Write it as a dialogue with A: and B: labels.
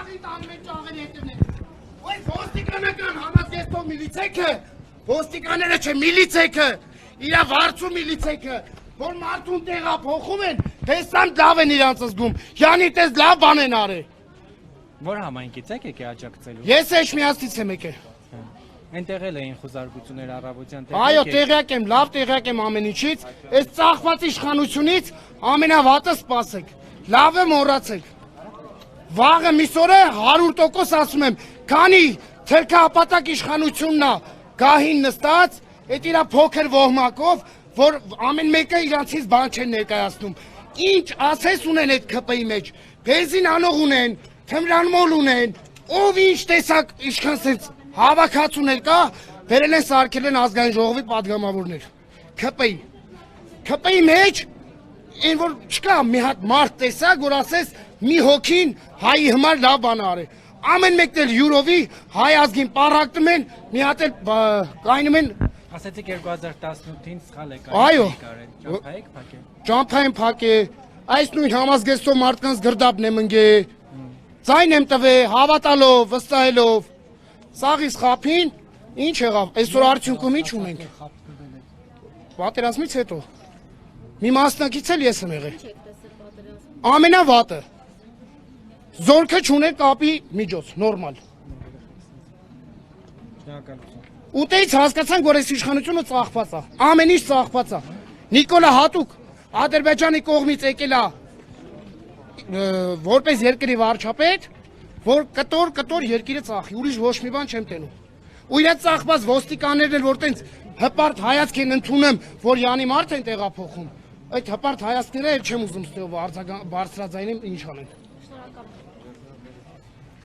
A: Աղի տանում են ճաղերի հետևներ։ Ոյ ոստիկանական համազգեստով միլիցեքը, ոստիկաները չէ միլիցեքը, իրա վարձու միլիցեքը, որ մարդուն տեղափոխում են, տեսան լավ են իրանց զգում, յանի տես լավ բան են արել։
B: Որ համայնքից եք աջակցելու։
A: Ես Էջմիածից եմ եկել։
B: Այնտեղել էին խոզարկություններ առավոտյան։
A: Այո, տեղյակ եմ, լավ տեղյակ եմ ամեն ինչից, այս ծախված իշխանությունից ամենավատը սպասեք, լավը մոռացեք։ Վաղը միսօրը 100% ասում եմ, քանի թերքահապատակ իշխանությունն է գահին նստած, այդ իրա փոքր ոհմակով, որ ամեն մեկը իրանցից բան չեն ներկայացնում։ Ինչ ասես ունեն այդ ԿՊ-ի մեջ, բենզին անող ունեն, թմրանմոլ ունեն, ով ինչ տեսակ իշխան սենց հավաքածուներ կա, վերել են սարքել են ազգային ժողովի պատգամավորներ։ ԿՊ-ի մեջ, այն որ չկա մի հատ մարդ տեսակ, որ ասես մի հոգին հայի համար լավ բան արել։ Ամեն մեկն էլ յուրովի հայ ազգին պառակտում են, մի հատ էլ կայնում են։
B: Ասացիք 2018-ին սխալ եք
A: Այո։
B: ճամփայեք փակել։
A: Ճամփա եմ փակել, այս նույն համազգեստով մարդկանց գրդապն եմ ընկել, ձայն եմ տվել, հավատալով, վստահելով, սաղից խափին, ինչ եղավ, այսօր արդյունքում ինչ ունենք։ Պատերազմից հետո, մի մասնակից էլ ես եմ եղել։ Ամենավատը, զորքը չուներ կապի միջոց, նորմալ։ Ուտեից հասկացանք, որ այս իշխանությունը ծախված է, ամեն ինչ ծախված է։ Նիկոլա Հատուկ Ադրբեջանի կողմից եկել է որպես երկրի վարչապետ, որ կտոր երկիրը ծախի, ուրիշ ոչ մի բան չեմ տենում։ Ու իրաց ծախված ոստիկաններն են, որ տենց հպարտ հայացք են ընդունում, որ յանի մարդ են տեղափոխում։ Այդ հպարտ հայացքները էլ չեմ ուզում ստեղով բարձրաձայնեմ ինչ անեն։